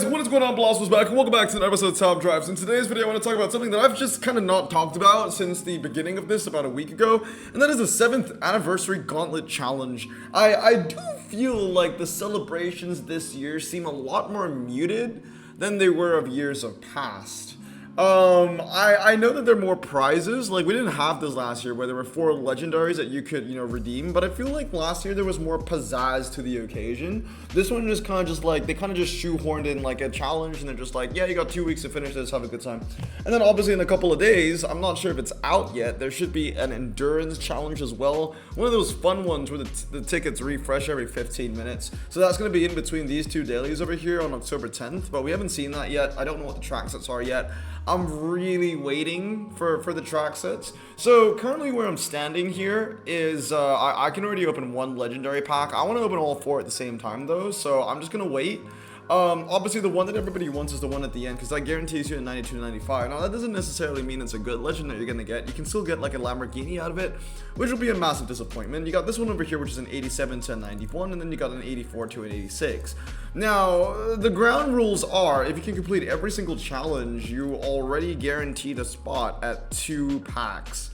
guys, what is going on? Blast was back, and welcome back to another episode of Top Drives. In today's video, I want to talk about something that I've just kind of not talked about since the beginning of this about a week ago, and that is the 7th anniversary gauntlet challenge. I do feel like the celebrations this year seem a lot more muted than they were of years of past. I know that there are more prizes. Like, we didn't have this last year where there were 4 legendaries that you could, redeem, but I feel like last year there was more pizzazz to the occasion. This one just kind of just like, they kind of just shoehorned in like a challenge, and they're just like, yeah, you got 2 weeks to finish this, have a good time. And then obviously in a couple of days, I'm not sure if it's out yet, there should be an endurance challenge as well. One of those fun ones where the tickets refresh every 15 minutes. So that's going to be in between these 2 dailies over here on October 10th, but we haven't seen that yet. I don't know what the track sets are yet. I'm really waiting for the track sets. So currently where I'm standing here is I can already open 1 legendary pack. I want to open all 4 at the same time though, so I'm just gonna wait. Obviously the one that everybody wants is the one at the end, because that guarantees you a 92 to 95. Now that doesn't necessarily mean it's a good legend that you're gonna get. You can still get like a Lamborghini out of it, which will be a massive disappointment. You got this one over here, which is an 87 to a 91, and then you got an 84 to an 86. Now, the ground rules are, if you can complete every single challenge, you already guaranteed a spot at 2 packs.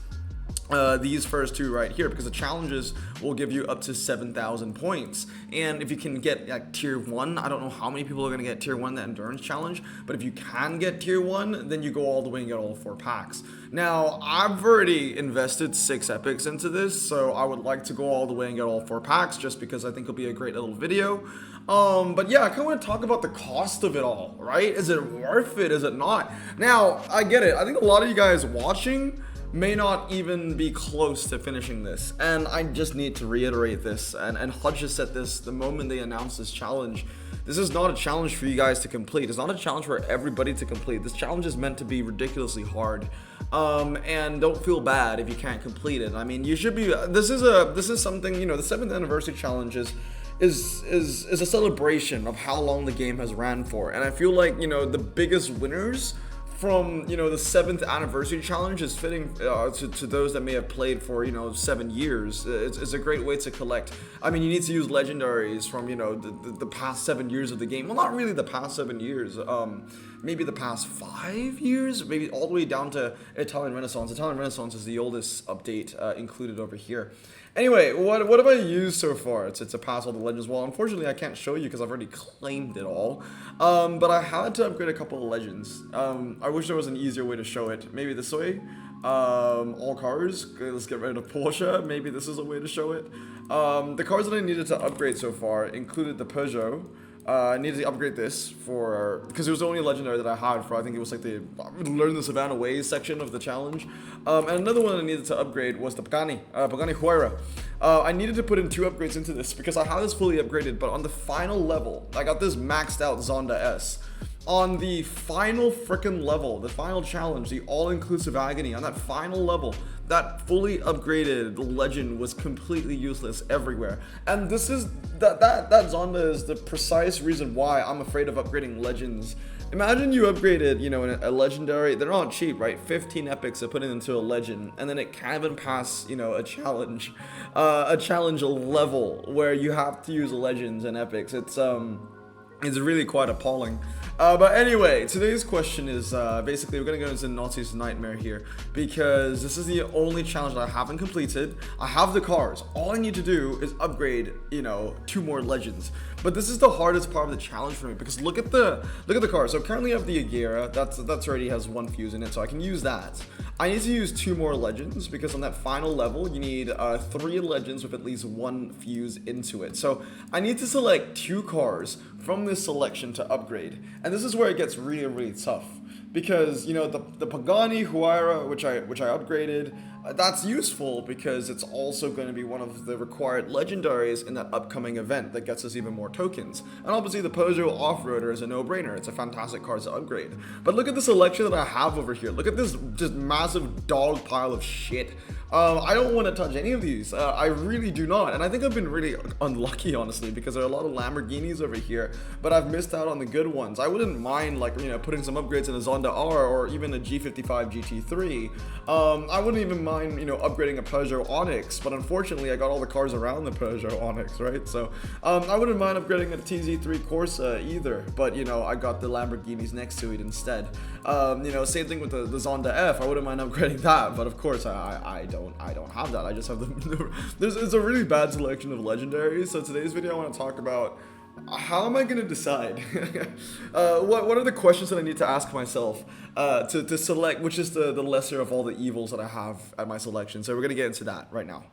These first 2 right here, because the challenges will give you up to 7,000 points, and if you can get like tier 1, I don't know how many people are going to get tier 1 the endurance challenge, but if you can get tier 1, then you go all the way and get all 4 packs. Now I've already invested 6 epics into this, so I would like to go all the way and get all 4 packs just because I think it'll be a great little video. But yeah, I kind of want to talk about the cost of it all, right? Is it worth it? Is it not? Now I get it, I think a lot of you guys watching may not even be close to finishing this, and I just need to reiterate this, and Hutch has said this the moment they announced this challenge. This is not a challenge for you guys to complete. It's not a challenge for everybody to complete. This challenge is meant to be ridiculously hard, and don't feel bad if you can't complete it. I mean, you should be, this is something, the 7th anniversary challenge is a celebration of how long the game has ran for, and I feel like, the biggest winners from the 7th anniversary challenge is fitting to those that may have played for 7 years. It's a great way to collect. I mean, you need to use legendaries from the past 7 years of the game. Well, not really the past 7 years, maybe the past 5 years, maybe all the way down to Italian Renaissance. Italian Renaissance is the oldest update included over here. Anyway, what have I used so far to pass all the legends? Well, unfortunately, I can't show you because I've already claimed it all. But I had to upgrade a couple of legends. I wish there was an easier way to show it. Maybe this way. All cars. Okay, let's get rid of Porsche. Maybe this is a way to show it. The cars that I needed to upgrade so far included the Peugeot. I needed to upgrade this because it was the only legendary that I had for, I think it was like the Learn the Savannah Ways section of the challenge. And another one I needed to upgrade was the Pagani Huayra. I needed to put in 2 upgrades into this because I have this fully upgraded, but on the final level, I got this maxed out Zonda S. On the final frickin' level, the final challenge, the all-inclusive agony, on that final level, that fully upgraded legend was completely useless everywhere. And this is, that Zonda is the precise reason why I'm afraid of upgrading legends. Imagine you upgraded, a legendary, they're not cheap, right? 15 epics to put it into a legend, and then it can't even pass, a challenge level where you have to use legends and epics. It's really quite appalling. But anyway, today's question is basically we're going to go into Nazi's Nightmare here, because this is the only challenge that I haven't completed. I have the cars. All I need to do is upgrade, 2 more legends. But this is the hardest part of the challenge for me, because look at the car. So currently I have the Agera. That's already has 1 fuse in it, so I can use that. I need to use 2 more legends, because on that final level you need 3 legends with at least 1 fuse into it. So I need to select 2 cars from this selection to upgrade, and this is where it gets really tough, because the Pagani Huayra, which I upgraded, that's useful because it's also going to be one of the required legendaries in that upcoming event that gets us even more tokens. And obviously the Peugeot Off-Roader is a no-brainer. It's a fantastic car to upgrade. But look at the selection that I have over here. Look at this just massive dog pile of shit. I don't want to touch any of these. I really do not. And I think I've been really unlucky, honestly, because there are a lot of Lamborghinis over here, but I've missed out on the good ones. I wouldn't mind, putting some upgrades in a Zonda R or even a G55 GT3. I wouldn't even mind mind, upgrading a Peugeot Onyx, but unfortunately I got all the cars around the Peugeot Onyx, right? So I wouldn't mind upgrading a TZ3 Corsa either, but I got the Lamborghinis next to it instead. Same thing with the Zonda F. I wouldn't mind upgrading that, but of course I don't have that. I just have it's a really bad selection of legendaries. So today's video I want to talk about how am I going to decide? What are the questions that I need to ask myself to select which is the lesser of all the evils that I have at my selection? So we're going to get into that right now.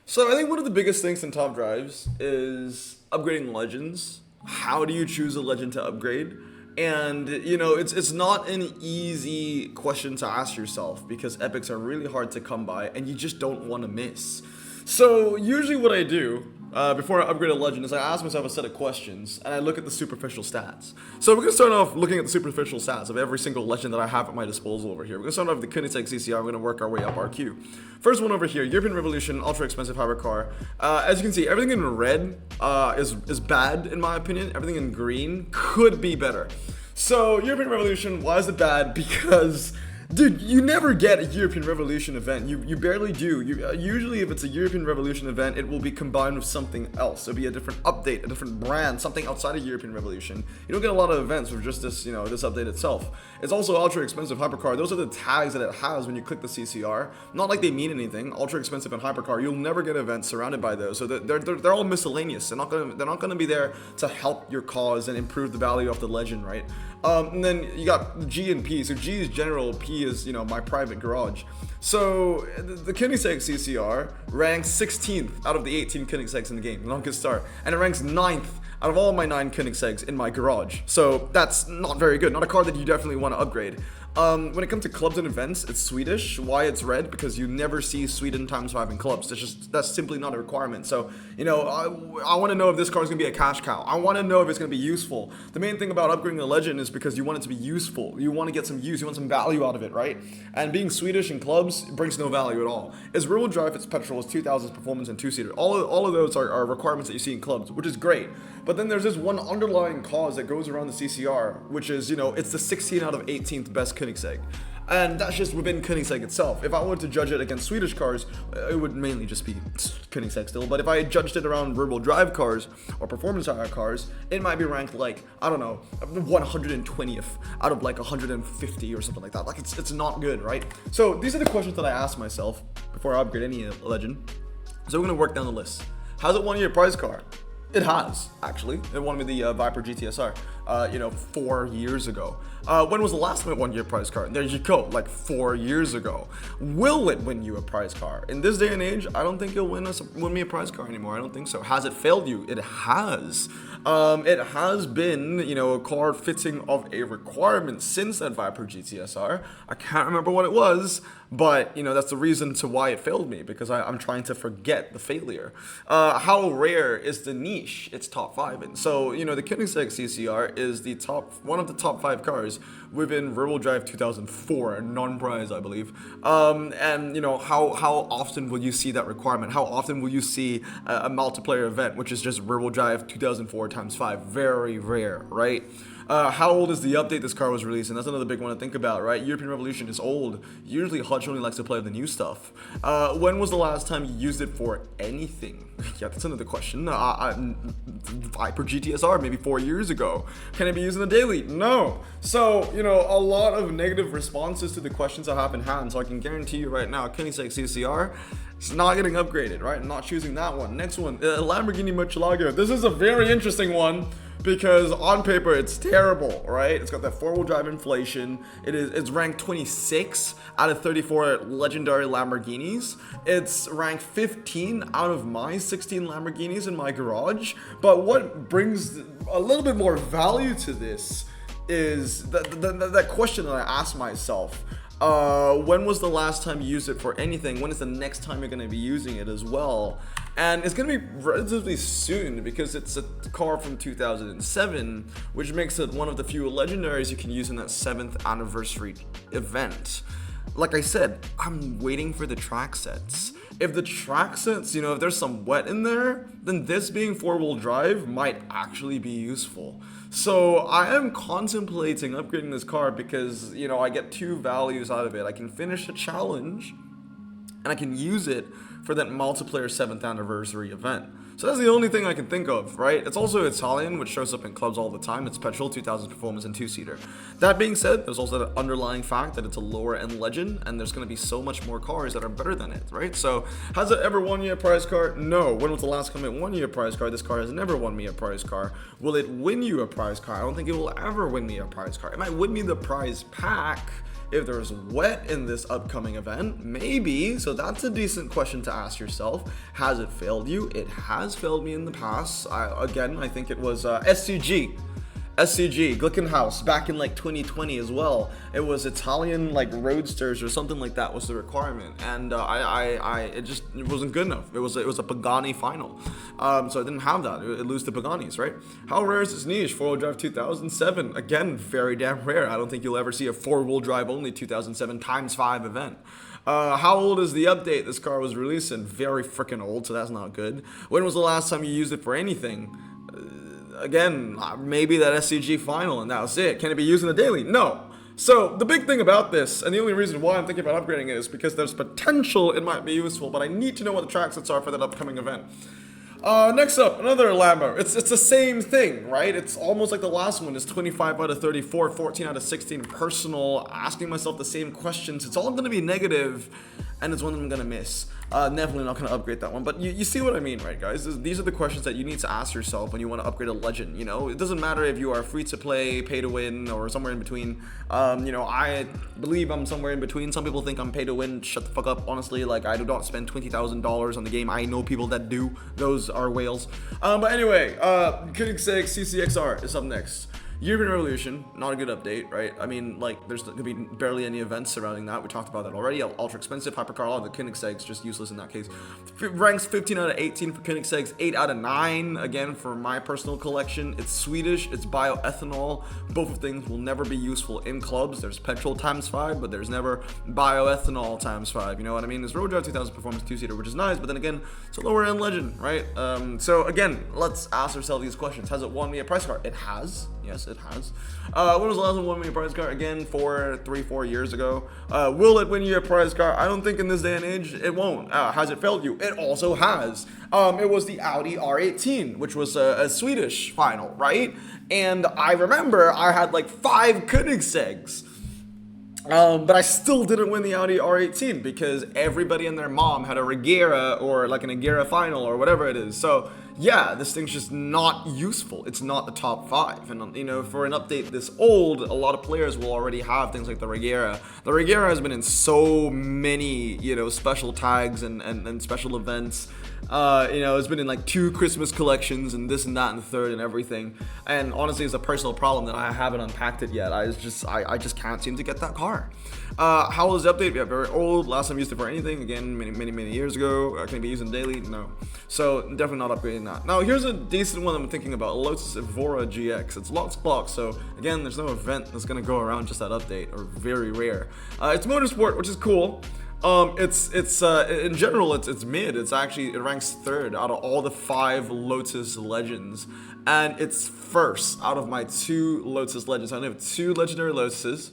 So I think one of the biggest things in top drives is upgrading legends. How do you choose a legend to upgrade? And it's not an easy question to ask yourself because epics are really hard to come by and you just don't want to miss. So usually what I do before I upgrade a legend is I ask myself a set of questions and I look at the superficial stats. So we're going to start off looking at the superficial stats of every single legend that I have at my disposal over here. We're going to start off with the Koenigsegg CCR. We're going to work our way up our queue. First one over here, European Revolution, ultra expensive hypercar. As you can see, everything in red is bad in my opinion. Everything in green could be better. So European Revolution, why is it bad? Because dude, you never get a European Revolution event. You barely do. Usually if it's a European Revolution event, it will be combined with something else. It'll be a different update, a different brand, something outside of European Revolution. You don't get a lot of events with just this, this update itself. It's also ultra expensive hypercar. Those are the tags that it has when you click the CCR. Not like they mean anything. Ultra expensive and hypercar. You'll never get events surrounded by those. So they're all miscellaneous. They're not gonna be there to help your cause and improve the value of the legend, right? And then you got G and P. So G is general, P is, my private garage. So the Koenigsegg CCR ranks 16th out of the 18 Koenigsegg's in the game. Not a good start. And it ranks 9th out of all of my 9 Koenigsegg's in my garage. So that's not very good. Not a car that you definitely want to upgrade. When it comes to clubs and events, it's Swedish. Why it's red? Because you never see Sweden ×5 in clubs. That's simply not a requirement. So, I want to know if this car is going to be a cash cow. I want to know if it's going to be useful. The main thing about upgrading a legend is because you want it to be useful. You want to get some use. You want some value out of it, right? And being Swedish in clubs brings no value at all. It's rear-wheel drive, it's petrol, it's 2000s performance, and 2-seater. All of those are requirements that you see in clubs, which is great. But then there's this one underlying cause that goes around the CCR, which is, it's the 16 out of 18th best Koenigsegg. And that's just within Koenigsegg itself. If I were to judge it against Swedish cars, it would mainly just be Koenigsegg still. But if I judged it around rear-wheel drive cars or performance hire cars, it might be ranked like, I don't know, 120th out of like 150 or something like that. Like it's not good, right? So these are the questions that I ask myself before I upgrade any legend. So we're gonna work down the list. Has it won you a prize car? It has, actually. It won me the Viper GTSR, 4 years ago. When was the last time it won you a prize car? There you go, like 4 years ago. Will it win you a prize car? In this day and age, I don't think it'll win me a prize car anymore. I don't think so. Has it failed you? It has. It has been, a car fitting of a requirement since that Viper GTSR. I can't remember what it was, but, that's the reason to why it failed me, because I'm trying to forget the failure. How rare is the niche it's top 5 in? So, the Koenigsegg CCR is one of the top 5 cars within rear-wheel drive 2004, non-prize, I believe. And, how often will you see that requirement? How often will you see a multiplayer event, which is just rear-wheel drive 2004 ×5? Very rare, right? How old is the update this car was released? And that's another big one to think about, right? European Revolution is old. Usually Hutch only likes to play with the new stuff. When was the last time you used it for anything? Yeah, that's another question. Viper GTSR, maybe 4 years ago. Can it be used in the daily? No. So, a lot of negative responses to the questions I have in hand. So I can guarantee you right now, Koenigsegg CCR, it's not getting upgraded, right? I'm not choosing that one. Next one, Lamborghini Murcielago. This is a very interesting one, because on paper it's terrible, right? It's got that 4-wheel drive inflation. It's ranked 26 out of 34 legendary Lamborghinis. It's ranked 15 out of my 16 Lamborghinis in my garage. But what brings a little bit more value to this is that question that I asked myself. When was the last time you used it for anything? When is the next time you're going to be using it as well? And it's going to be relatively soon, because it's a car from 2007, which makes it one of the few legendaries you can use in that 7th anniversary event. Like I said, I'm waiting for the track sets. If the track sets, if there's some wet in there, then this being 4-wheel drive might actually be useful. So I am contemplating upgrading this car because, I get 2 values out of it. I can finish a challenge, and I can use it for that multiplayer 7th anniversary event. So that's the only thing I can think of, right? It's also Italian, which shows up in clubs all the time. It's petrol, 2000 performance, and 2-seater. That being said, there's also the underlying fact that it's a lower end legend, and there's going to be so much more cars that are better than it, right? So has it ever won you a prize car? No. When was the last time it won you a prize car? This car has never won me a prize car. Will it win you a prize car? I don't think it will ever win me a prize car. It might win me the prize pack if there's wet in this upcoming event, maybe. So that's a decent question to ask yourself. Has it failed you? It has failed me in the past. I think it was SCG, Glickenhaus, back in like 2020 as well. It was Italian like roadsters or something like that was the requirement, and it wasn't good enough. It was a Pagani final, so I didn't have that. It lose to Paganis, right? How rare is this niche? 4-wheel drive 2007, again, very damn rare. I don't think you'll ever see a 4-wheel drive only 2007 ×5 event. How old is the update this car was released in? Very freaking old, so that's not good. When was the last time you used it for anything? Again, maybe that SCG final, and that was it. Can it be used in the daily? No. So the big thing about this, and the only reason why I'm thinking about upgrading it, is because there's potential it might be useful, but I need to know what the track sets are for that upcoming event. Next up, another Lambo. It's the same thing, right? It's almost like the last one. It's 25 out of 34, 14 out of 16 personal, asking myself the same questions. It's all going to be negative, and it's one I'm going to miss. Definitely not going to upgrade that one. But you see what I mean, right, guys? These are the questions that you need to ask yourself when you want to upgrade a legend, you know? It doesn't matter if you are free to play, pay to win, or somewhere in between. I believe I'm somewhere in between. Some people think I'm pay to win. Shut the fuck up, honestly. Like, I do not spend $20,000 on the game. I know people that do. Those are whales. But anyway, Koenigsegg CCXR is up next. European Revolution, not a good update, right? I mean, like, there's going to be barely any events surrounding that. We talked about that already. Ultra expensive, hypercar, the Koenigsegg's just useless in that case. Ranks 15 out of 18 for Koenigsegg's, 8 out of 9, again, for my personal collection. It's Swedish, it's bioethanol. Both of things will never be useful in clubs. There's petrol ×5, but there's never bioethanol ×5, you know what I mean? There's Road Drive 2000 Performance 2-seater, which is nice, but then again, it's a lower end legend, right? So again, let's ask ourselves these questions. Has it won me a price car? It has. Yes, it has. When was the last one won me a prize car? Again, 3-4 years ago. Will it win you a prize car? I don't think in this day and age it won't. Has it failed you? It also has. It was the Audi R18, which was a Swedish final, right? And I remember I had like 5 Koenigseggs. But I still didn't win the Audi R18 because everybody and their mom had a Regera or like an Agera final or whatever it is. So yeah, this thing's just not useful. It's not the top 5. And you know, for an update this old, a lot of players will already have things like the Regera. The Regera has been in so many, you know, special tags and special events. It's been in like 2 Christmas collections and this and that and the third and everything. And honestly, it's a personal problem that I haven't unpacked it yet. I just can't seem to get that car. How old is the update? Yeah, very old. Last time I used it for anything, again, many years ago. Can it be used in daily? No. So definitely not upgrading that. Now here's a decent one I'm thinking about. Lotus Evora GX. It's locked block, so again, there's no event that's gonna go around just that update, or very rare. It's motorsport, which is cool. In general, it's mid. It ranks 3rd out of all the 5 Lotus legends, and it's first out of my 2 Lotus legends. I only have 2 legendary Lotuses,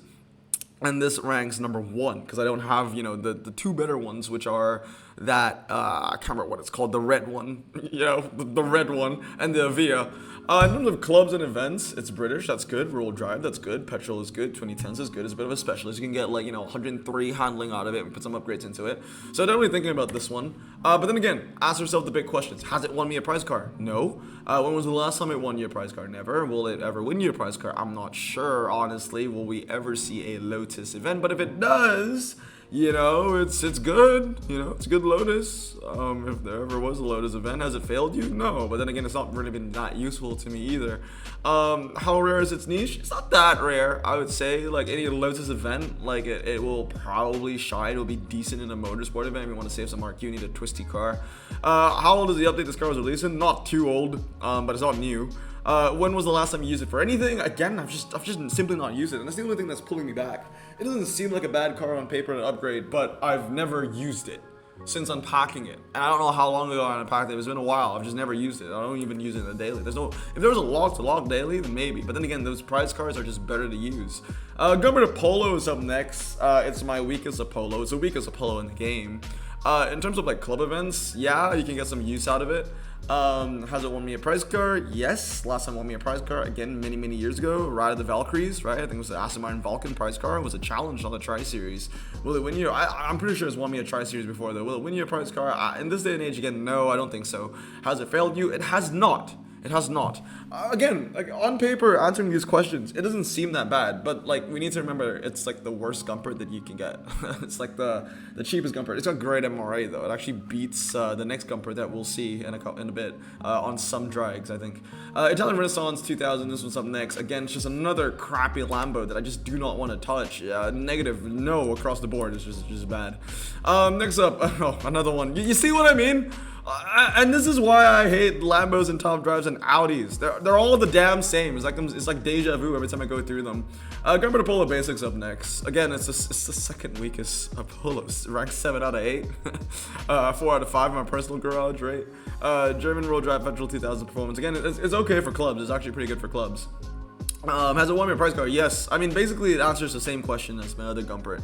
and this ranks number 1 because I don't have, you know, the 2 better ones, which are that I can't remember what it's called, the red one, you know, the red one, and the Avia. In terms of clubs and events, it's British, that's good. Rural drive, that's good. Petrol is good. 2010s is good. It's a bit of a specialist. You can get like, you know, 103 handling out of it and put some upgrades into it. So definitely thinking about this one. But then again, ask yourself the big questions. Has it won me a prize car? No. When was the last time it won you a prize car? Never. Will it ever win you a prize car? I'm not sure, honestly. Will we ever see a Lotus event? But if it does, you know, it's good. You know, it's a good Lotus. If there ever was a Lotus event, has it failed you? No. But then again, it's not really been that useful to me either. How rare is its niche? It's not that rare, I would say. Like any Lotus event, like it will probably shine. It will be decent in a motorsport event. If you want to save some mark, you need a twisty car. How old is the update this car was releasing? Not too old, but it's not new. When was the last time you used it for anything? Again, I've just simply not used it, and that's the only thing that's pulling me back. It doesn't seem like a bad car on paper and an upgrade, but I've never used it since unpacking it. And I don't know how long ago I unpacked it. It's been a while. I've just never used it. I don't even use it in the daily. If there was a log daily, then maybe. But then again, those prize cars are just better to use. Gumpert Apollo is up next. It's my weakest Apollo. It's the weakest Apollo in the game. In terms of like club events, yeah, you can get some use out of it. Has it won me a prize car? Yes. Last time it won me a prize car, again, many years ago. Ride of the Valkyries, right? I think it was the Aston Martin Vulcan prize car. It was a challenge on the Tri-Series. Will it win you? I'm pretty sure it's won me a Tri-Series before, though. Will it win you a prize car? In this day and age, again, no, I don't think so. Has it failed you? It has not. It has not. Again, like on paper, answering these questions, it doesn't seem that bad. But like, we need to remember, it's like the worst Gumpert that you can get. It's like the cheapest Gumpert. It's got great MRA though. It actually beats the next Gumpert that we'll see in a bit on some drags, I think. Italian Renaissance 2000. This one's up next. Again, it's just another crappy Lambo that I just do not want to touch. Negative, no, across the board. It's just bad. Next up, oh, another one. You see what I mean? And this is why I hate Lambos and top drives and Audis. They're all the damn same. It's like deja vu every time I go through them. Gumpert Apollo Basics up next. Again, it's the second weakest Apollo. Ranked 7 out of 8. 4 out of 5 in my personal garage, right? German Roll Drive Petrol 2000 performance. Again, it's okay for clubs. It's actually pretty good for clubs. Has it won me a prize car? Yes. I mean, basically it answers the same question as my other Gumpert.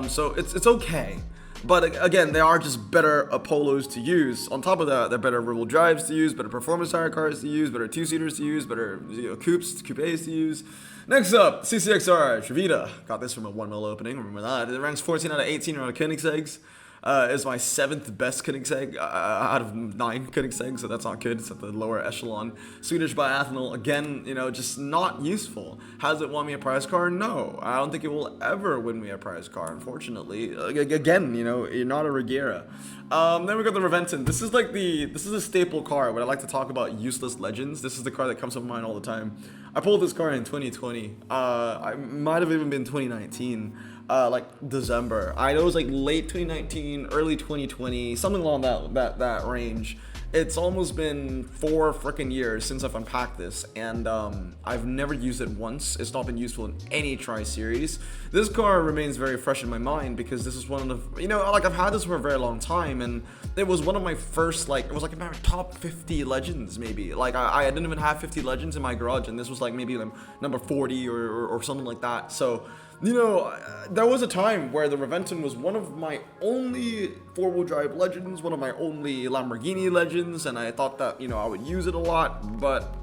So it's okay. But again, they are just better Apollos to use. On top of that, they're better rear-wheel drives to use, better performance tire cars to use, better two-seaters to use, better coupes to use. Next up, CCXR Trevita. Got this from a 1 mil opening. Remember that? It ranks 14 out of 18 on Koenigseggs. Is my 7th best Koenigsegg out of 9 Koenigsegg, so that's not good. It's at the lower echelon. Swedish biathlon, again, just not useful. Has it won me a prize car? No, I don't think it will ever win me a prize car, unfortunately. Again, you're not a Regera. Then we got the Reventon. This is a staple car when I like to talk about useless legends. This is the car that comes to mind all the time. I pulled this car in 2020. I might have even been 2019. Like December. I know it was like late 2019, early 2020, something along that range. It's almost been 4 freaking years since I've unpacked this, and I've never used it once. It's not been useful in any Tri-Series. This car remains very fresh in my mind because this is one of the, like I've had this for a very long time, and it was one of my first, it was like in my top 50 legends maybe. Like I didn't even have 50 legends in my garage, and this was like maybe number 40 or something like that. So there was a time where the Reventon was one of my only 4-wheel drive legends, one of my only Lamborghini legends, and I thought that, I would use it a lot, but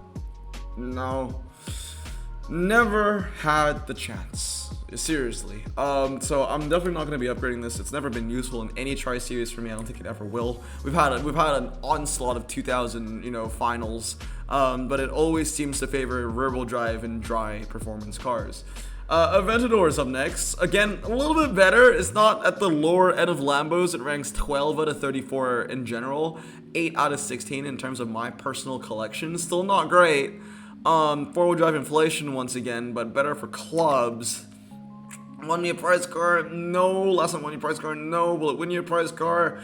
no, never had the chance. Seriously. So I'm definitely not going to be upgrading this. It's never been useful in any Tri-Series for me. I don't think it ever will. We've had an onslaught of 2000, finals, but it always seems to favor rear-wheel drive and dry performance cars. Aventador is up next. Again, a little bit better. It's not at the lower end of Lambos. It ranks 12 out of 34 in general, 8 out of 16 in terms of my personal collection. Still not great. 4-wheel drive inflation once again, but better for clubs. Won me a prize car? No. Last time won me a prize car? No. Will it win you a prize car?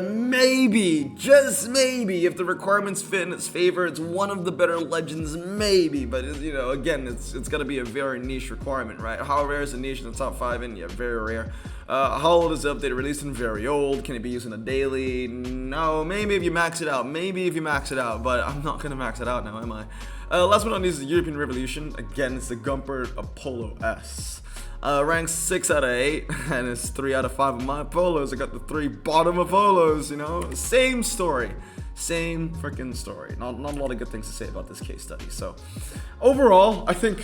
Maybe, just maybe, if the requirements fit in its favor. It's one of the better legends, maybe, but again, it's got to be a very niche requirement, right? How rare is a niche in the top 5? And yeah, very rare. How old is the update? Released in very old. Can it be used in a daily? No. Maybe if you max it out. But I'm not gonna max it out now, am I? Last but not least is the European Revolution. Again, it's the Gumpert Apollo S. Ranks 6 out of 8, and it's 3 out of 5 of my Apolos. I got the 3 bottom Apolos, Same story. Same freaking story. Not a lot of good things to say about this case study. So, overall, I think,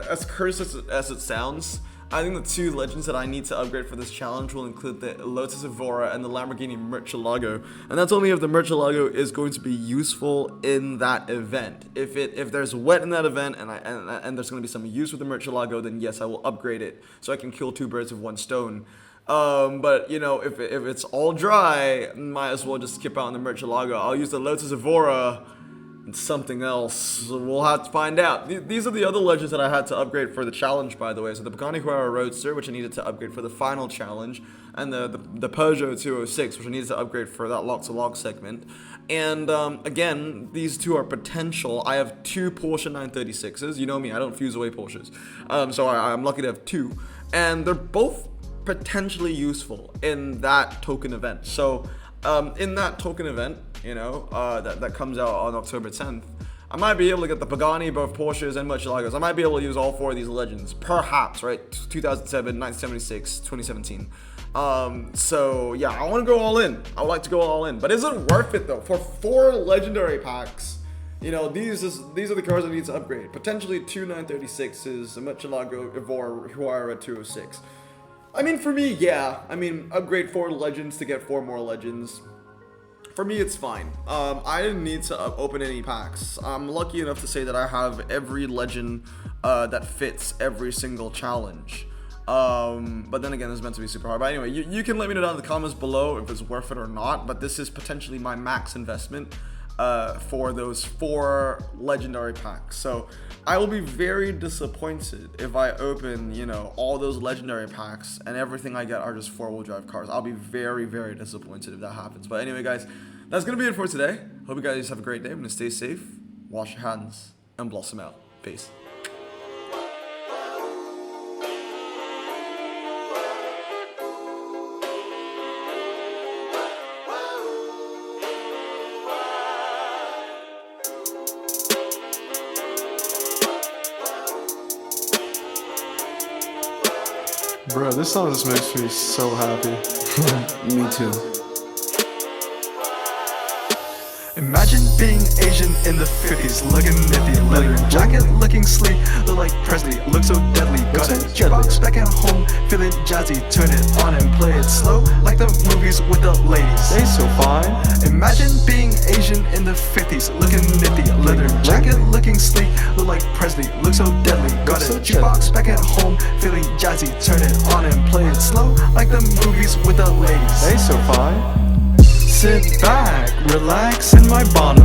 as cursed as it sounds, I think the 2 legends that I need to upgrade for this challenge will include the Lotus Evora and the Lamborghini Murcielago, and that's only if the Murcielago is going to be useful in that event. If there's wet in that event and there's going to be some use with the Murcielago, then yes, I will upgrade it so I can kill 2 birds with 1 stone. But if it's all dry, might as well just skip out on the Murcielago. I'll use the Lotus Evora and something else. We'll have to find out. These are the other legends that I had to upgrade for the challenge, by the way. So the Pagani Huayra Roadster, which I needed to upgrade for the final challenge, and the Peugeot 206, which I needed to upgrade for that lock-to-lock segment. And again, these 2 are potential. I have 2 Porsche 936s. You know me, I don't fuse away Porsches. So I'm lucky to have 2. And they're both potentially useful in that token event. So in that token event, that comes out on October 10th, I might be able to get the Pagani, both Porsches and Murcielagos. I might be able to use all 4 of these legends, perhaps, right? 2007, 1976, 2017. So yeah, I want to go all in. I would like to go all in, but is it worth it though? For 4 legendary packs, you know, these are the cards I need to upgrade. Potentially 2 936s, a Michelangelo Ivor Huara at 206. I mean, for me, yeah. I mean, upgrade 4 legends to get 4 more legends. For me, it's fine. I didn't need to open any packs. I'm lucky enough to say that I have every legend that fits every single challenge. But then again, it's meant to be super hard. But anyway, you can let me know down in the comments below if it's worth it or not. But this is potentially my max investment for those 4 legendary packs. So I will be very disappointed if I open, you know, all those legendary packs and everything I get are just 4-wheel drive cars. I'll be very, very disappointed if that happens. But anyway, guys, that's gonna be it for today. Hope you guys have a great day. I'm gonna stay safe, wash your hands, and blossom out. Peace. Bro, this song just makes me so happy. Me too. Imagine being Asian in the 50s, looking nifty, leather jacket, looking sleek, look like Presley, look so deadly. Got a jukebox back at home, feeling jazzy, turn it on and play it slow, like the movies with the ladies. They so fine. Imagine being Asian in the 50s, looking nifty, leather jacket, looking sleek, look like Presley, look so deadly. Got a jukebox back at home, feeling jazzy, turn it on and play it slow, like the movies with the ladies. They so fine. Sit back, relax in my bonnet.